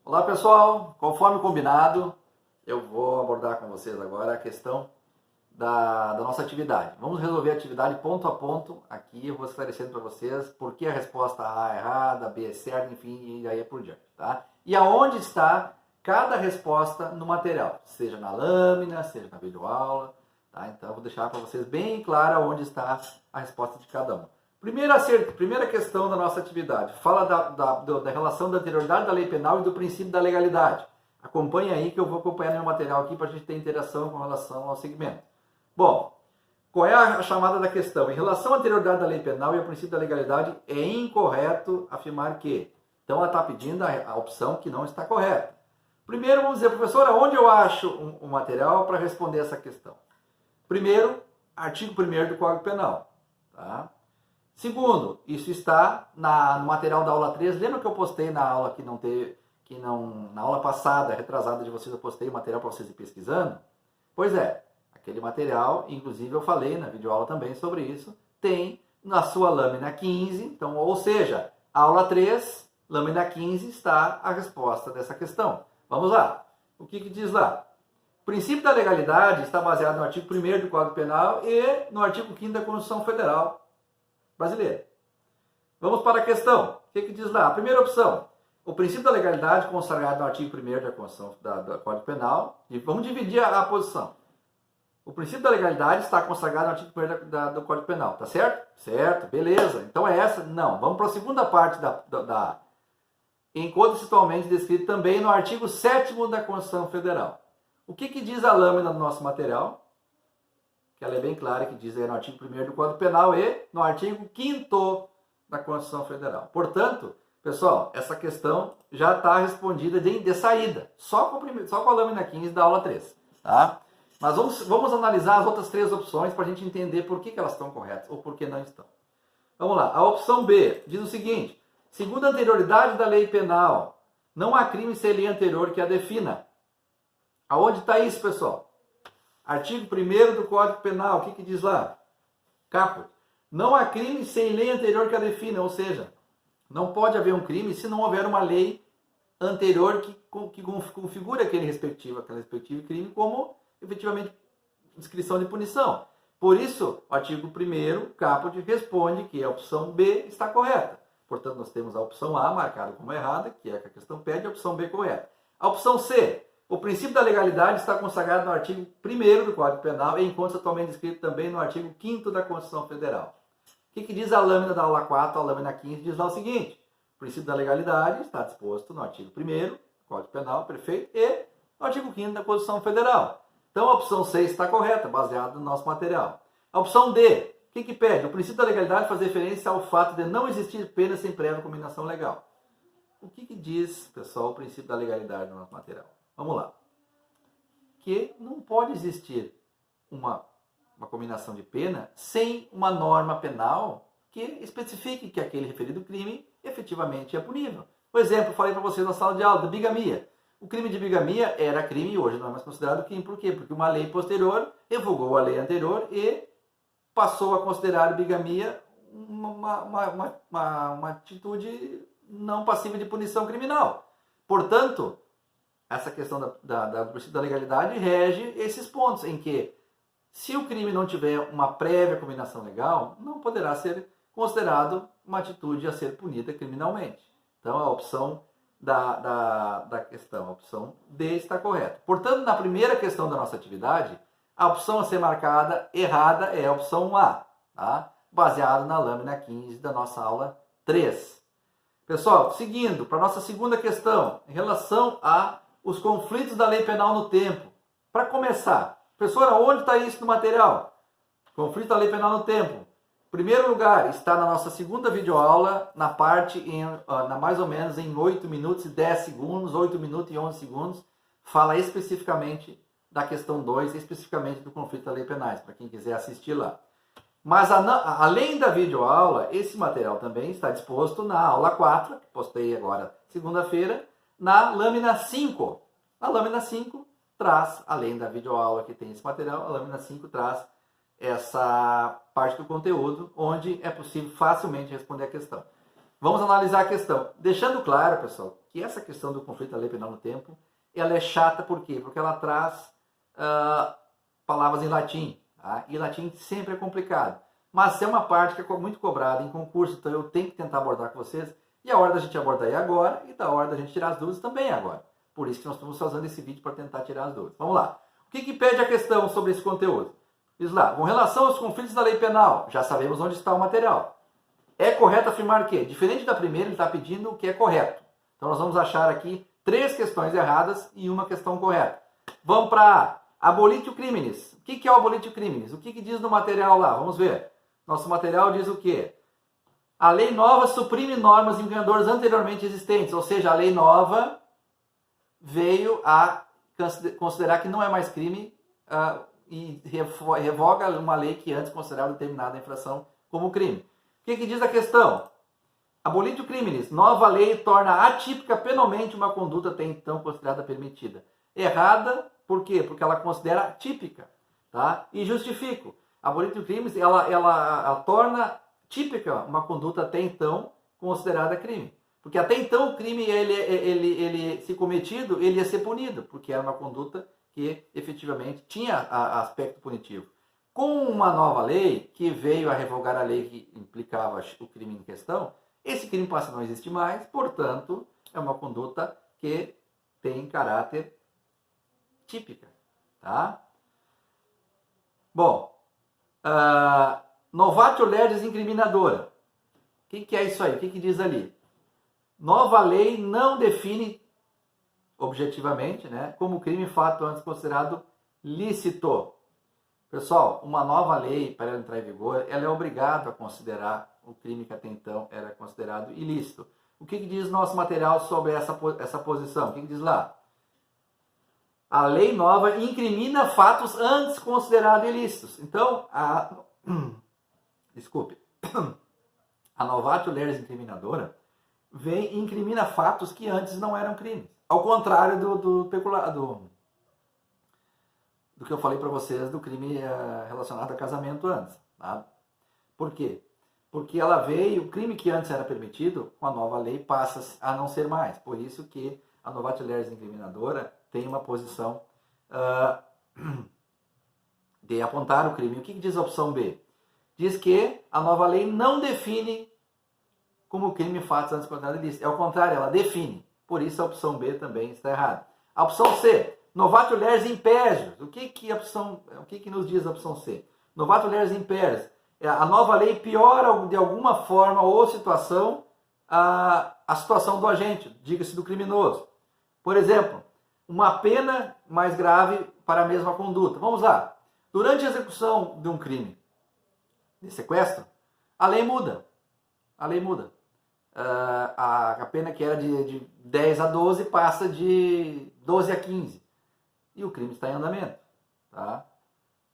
Olá pessoal, conforme combinado, eu vou abordar com vocês agora a questão da nossa atividade. Vamos resolver a atividade ponto a ponto aqui, eu vou esclarecendo para vocês por que a resposta A é errada, B é certa, enfim, e aí é por diante, tá? E aonde está cada resposta no material, seja na lâmina, seja na videoaula, tá? Então eu vou deixar para vocês bem claro onde está a resposta de cada uma. Primeira questão da nossa atividade, fala da relação da anterioridade da lei penal e do princípio da legalidade. Acompanhe aí que eu vou acompanhar no meu material aqui para a gente ter interação com relação ao segmento. Bom, qual é a chamada da questão? Em relação à anterioridade da lei penal e ao princípio da legalidade, é incorreto afirmar que. Então ela está pedindo a opção que não está correta. Primeiro vamos dizer, professor, aonde eu acho um material para responder essa questão? Primeiro, artigo 1º do Código Penal. Tá? Segundo, isso está no material da aula 3. Lembra que eu postei na aula na aula passada, retrasada de vocês, eu postei o material para vocês ir pesquisando? Pois é, aquele material, inclusive eu falei na videoaula também sobre isso, tem na sua lâmina 15, então, ou seja, aula 3, lâmina 15, está a resposta dessa questão. Vamos lá. O que diz lá? O princípio da legalidade está baseado no artigo 1º do Código Penal e no artigo 5º da Constituição Federal Brasileira. Vamos para a questão. O que diz lá? A primeira opção. O princípio da legalidade consagrado no artigo 1º da Constituição do Código Penal. E vamos dividir a posição. O princípio da legalidade está consagrado no artigo 1º do Código Penal. Tá certo? Certo, beleza. Então é essa? Não. Vamos para a segunda parte enquanto situalmente descrito também no artigo 7º da Constituição Federal. O que diz a lâmina do nosso material? Que ela é bem clara, que diz aí no artigo 1º do Código Penal e no artigo 5º da Constituição Federal. Portanto, pessoal, essa questão já está respondida de saída, só com a lâmina 15 da aula 3. Tá? Mas vamos analisar as outras 3 opções para a gente entender por que elas estão corretas ou por que não estão. Vamos lá, a opção B diz o seguinte: segundo a anterioridade da lei penal, não há crime sem lei anterior que a defina. Aonde está isso, pessoal? Artigo 1º do Código Penal, o que diz lá? Caput. Não há crime sem lei anterior que a defina, ou seja, não pode haver um crime se não houver uma lei anterior que configure aquele respectivo crime como, efetivamente, descrição de punição. Por isso, o artigo 1º, caput, responde que a opção B está correta. Portanto, nós temos a opção A marcada como errada, que é a que a questão pede, a opção B correta. A opção C. O princípio da legalidade está consagrado no artigo 1º do Código Penal e encontra atualmente descrito também no artigo 5º da Constituição Federal. O que diz a lâmina da aula 4, a lâmina 15, diz lá o seguinte: o princípio da legalidade está disposto no artigo 1º do Código Penal, perfeito, e no artigo 5º da Constituição Federal. Então a opção C está correta, baseada no nosso material. A opção D, o que pede? O princípio da legalidade faz referência ao fato de não existir pena sem prévia combinação legal. O que diz, pessoal, o princípio da legalidade no nosso material? Vamos lá. Que não pode existir uma combinação de pena sem uma norma penal que especifique que aquele referido crime efetivamente é punível. Por exemplo, falei para vocês na sala de aula da bigamia. O crime de bigamia era crime e hoje não é mais considerado crime. Por quê? Porque uma lei posterior revogou a lei anterior e passou a considerar bigamia uma atitude não passível de punição criminal. Portanto, essa questão do princípio da legalidade rege esses pontos, em que, se o crime não tiver uma prévia combinação legal, não poderá ser considerado uma atitude a ser punida criminalmente. Então, a opção da questão, a opção D está correta. Portanto, na primeira questão da nossa atividade, a opção a ser marcada errada é a opção A, tá? Baseada na lâmina 15 da nossa aula 3. Pessoal, seguindo para a nossa segunda questão, em relação a os conflitos da lei penal no tempo. Para começar, professora, onde está isso no material? Conflito da lei penal no tempo. Em primeiro lugar, está na nossa segunda videoaula, na parte, mais ou menos em 8 minutos e 10 segundos, 8 minutos e 11 segundos, fala especificamente da questão 2, especificamente do conflito da lei penais, para quem quiser assistir lá. Mas, além da videoaula, esse material também está disposto na aula 4, que postei agora segunda-feira, na lâmina 5. A lâmina 5 traz, além da videoaula que tem esse material, a lâmina 5 traz essa parte do conteúdo onde é possível facilmente responder a questão. Vamos analisar a questão. Deixando claro, pessoal, que essa questão do conflito da lei penal no tempo, ela é chata por quê? Porque ela traz palavras em latim. Tá? E latim sempre é complicado. Mas é uma parte que é muito cobrada em concurso, então eu tenho que tentar abordar com vocês. E a hora da gente abordar é agora, e da hora da gente tirar as dúvidas também é agora. Por isso que nós estamos fazendo esse vídeo para tentar tirar as dúvidas. Vamos lá. O que pede a questão sobre esse conteúdo? Diz lá, com relação aos conflitos da lei penal, já sabemos onde está o material. É correto afirmar que, diferente da primeira, ele está pedindo o que é correto. Então nós vamos achar aqui 3 questões erradas e uma questão correta. Vamos para abolitio criminis. O que é o abolitio criminis? O que diz no material lá? Vamos ver. Nosso material diz o quê? A lei nova suprime normas enganadores anteriormente existentes. Ou seja, a lei nova veio a considerar que não é mais crime e revoga uma lei que antes considerava determinada infração como crime. O que diz a questão? Abolitio criminis. Nova lei torna atípica penalmente uma conduta até então considerada permitida. Errada, por quê? Porque ela considera típica. Tá? E justifico. Abolitio criminis, ela torna típica uma conduta até então considerada crime. Porque até então o crime, ele se cometido, ele ia ser punido, porque era uma conduta que efetivamente tinha aspecto punitivo. Com uma nova lei, que veio a revogar a lei que implicava o crime em questão, esse crime passa a não existir mais, portanto, é uma conduta que tem caráter típica. Tá? Bom, novatio legis incriminadora. O que é isso aí? O que diz ali? Nova lei não define objetivamente, né, como crime fato antes considerado lícito. Pessoal, uma nova lei, para ela entrar em vigor, ela é obrigada a considerar o crime que até então era considerado ilícito. O que diz nosso material sobre essa posição? O que diz lá? A lei nova incrimina fatos antes considerados ilícitos. Então, desculpe, a novatio legis incriminadora vem e incrimina fatos que antes não eram crimes. Ao contrário do que eu falei para vocês do crime relacionado a casamento antes. Tá? Por quê? Porque ela veio, o crime que antes era permitido, com a nova lei passa a não ser mais. Por isso que a novatio legis incriminadora tem uma posição de apontar o crime. O que diz a opção B? Diz que a nova lei não define como crime fatos antes considerados ilícitos. É o contrário, ela define. Por isso a opção B também está errada. A opção C, novatio legis impérios. O que nos diz a opção C? Novatio legis impérios. A nova lei piora de alguma forma ou situação a situação do agente, diga-se do criminoso. Por exemplo, uma pena mais grave para a mesma conduta. Vamos lá. Durante a execução de um crime de sequestro, a lei muda. A lei muda. A pena que era de 10 a 12 passa de 12 a 15. E o crime está em andamento. Tá?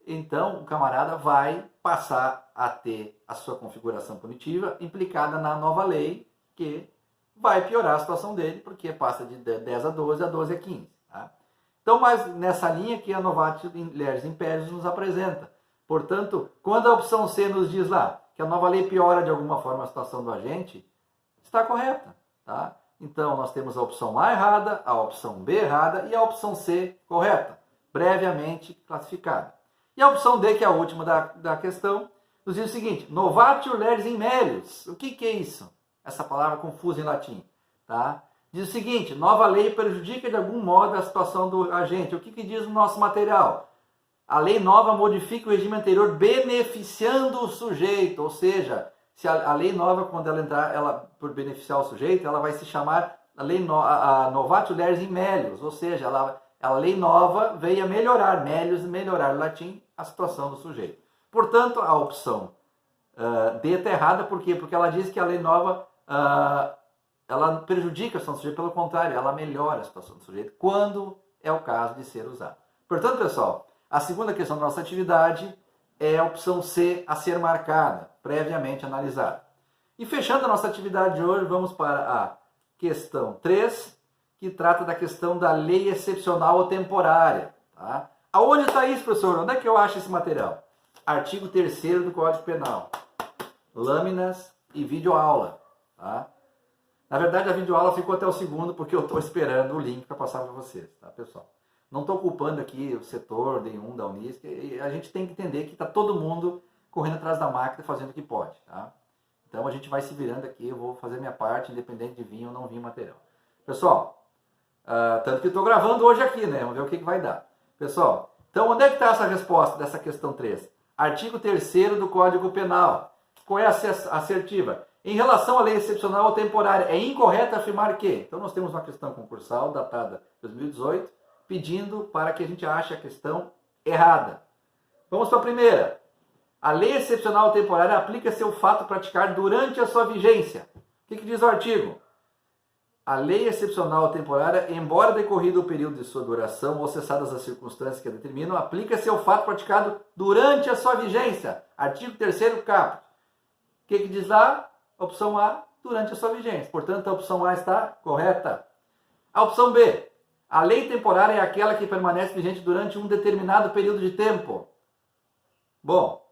Então, o camarada vai passar a ter a sua configuração punitiva implicada na nova lei, que vai piorar a situação dele, porque passa de 10 a 12 a 12 a 15. Tá? Então, mas nessa linha que a novatio legis impérios nos apresenta. Portanto, quando a opção C nos diz lá que a nova lei piora de alguma forma a situação do agente, está correta. Tá? Então, nós temos a opção A errada, a opção B errada e a opção C correta, brevemente classificada. E a opção D, que é a última da questão, nos diz o seguinte: novatio legis in melius. O que é isso? Essa palavra confusa em latim. Tá? Diz o seguinte: nova lei prejudica de algum modo a situação do agente. O que diz no nosso material? A lei nova modifica o regime anterior beneficiando o sujeito. Ou seja, se a lei nova, quando ela entrar por beneficiar o sujeito, ela vai se chamar a novatio legis in melius. Ou seja, a lei nova veio a melhorar, melius, melhorar em latim, a situação do sujeito. Portanto, a opção D está errada. Por quê? Porque ela diz que a lei nova ela prejudica a situação do sujeito. Pelo contrário, ela melhora a situação do sujeito quando é o caso de ser usado. Portanto, pessoal, a segunda questão da nossa atividade é a opção C a ser marcada, previamente analisada. E fechando a nossa atividade de hoje, vamos para a questão 3, que trata da questão da lei excepcional ou temporária. Tá? Aonde está isso, professor? Onde é que eu acho esse material? Artigo 3º do Código Penal. Lâminas e videoaula. Tá? Na verdade, a videoaula ficou até o segundo, porque eu estou esperando o link para passar para vocês, tá, pessoal? Não estou culpando aqui o setor, D1, da Unisc, a gente tem que entender que está todo mundo correndo atrás da máquina, fazendo o que pode, tá? Então a gente vai se virando aqui, eu vou fazer minha parte, independente de vir ou não vir material. Pessoal, tanto que estou gravando hoje aqui, né? Vamos ver o que vai dar. Pessoal, então onde é que está essa resposta dessa questão 3? Artigo 3º do Código Penal. Qual é a assertiva? Em relação à lei excepcional ou temporária, é incorreto afirmar que... Então nós temos uma questão concursal datada de 2018, pedindo para que a gente ache a questão errada. Vamos para a primeira. A lei excepcional ou temporária aplica-se ao fato praticado durante a sua vigência. O que diz o artigo? A lei excepcional ou temporária, embora decorrido o período de sua duração ou cessadas as circunstâncias que a determinam, aplica-se ao fato praticado durante a sua vigência. Artigo 3º caput. O que diz lá? Opção A, durante a sua vigência. Portanto, a opção A está correta. A opção B. A lei temporária é aquela que permanece vigente durante um determinado período de tempo. Bom,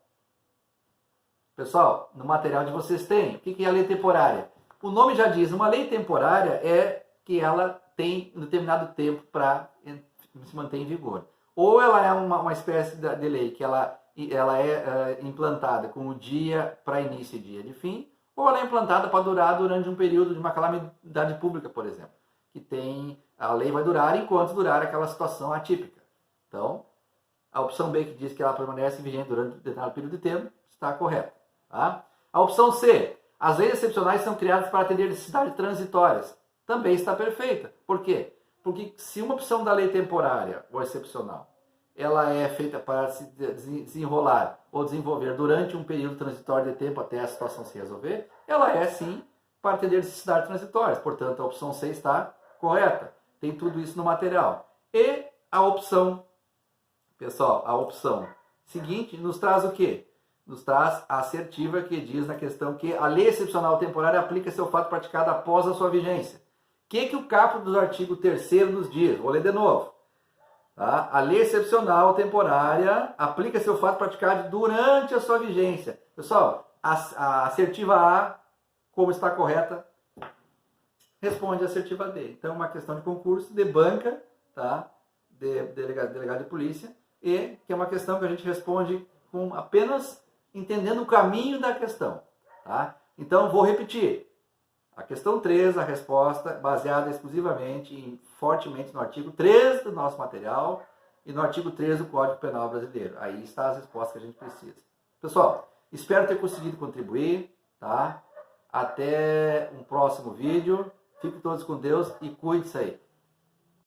pessoal, no material de vocês tem. O que é a lei temporária? O nome já diz, uma lei temporária é que ela tem um determinado tempo para se manter em vigor. Ou ela é uma espécie de lei que ela é implantada com o dia para início e dia de fim, ou ela é implantada para durar durante um período de uma calamidade pública, por exemplo, que a lei vai durar enquanto durar aquela situação atípica. Então, a opção B, que diz que ela permanece vigente durante um determinado período de tempo, está correta. Tá? A opção C, as leis excepcionais são criadas para atender necessidades transitórias, também está perfeita. Por quê? Porque se uma opção da lei temporária ou excepcional ela é feita para se desenrolar ou desenvolver durante um período transitório de tempo até a situação se resolver, ela é sim para atender necessidades transitórias. Portanto, a opção C está correta. Tem tudo isso no material. E a opção, pessoal, a opção seguinte nos traz o quê? Nos traz a assertiva que diz na questão que a lei excepcional temporária aplica-se ao fato praticado após a sua vigência. O que o caput do artigo 3º nos diz? Vou ler de novo. Tá? A lei excepcional temporária aplica-se ao fato praticado durante a sua vigência. Pessoal, a assertiva A, como está correta, responde a assertiva D. Então, uma questão de concurso, de banca, tá? Delegado de polícia, e que é uma questão que a gente responde com apenas entendendo o caminho da questão. Tá? Então, vou repetir. A questão 3, a resposta baseada exclusivamente e fortemente no artigo 3 do nosso material e no artigo 3 do Código Penal Brasileiro. Aí está as respostas que a gente precisa. Pessoal, espero ter conseguido contribuir. Tá? Até um próximo vídeo. Fiquem todos com Deus e cuide-se aí.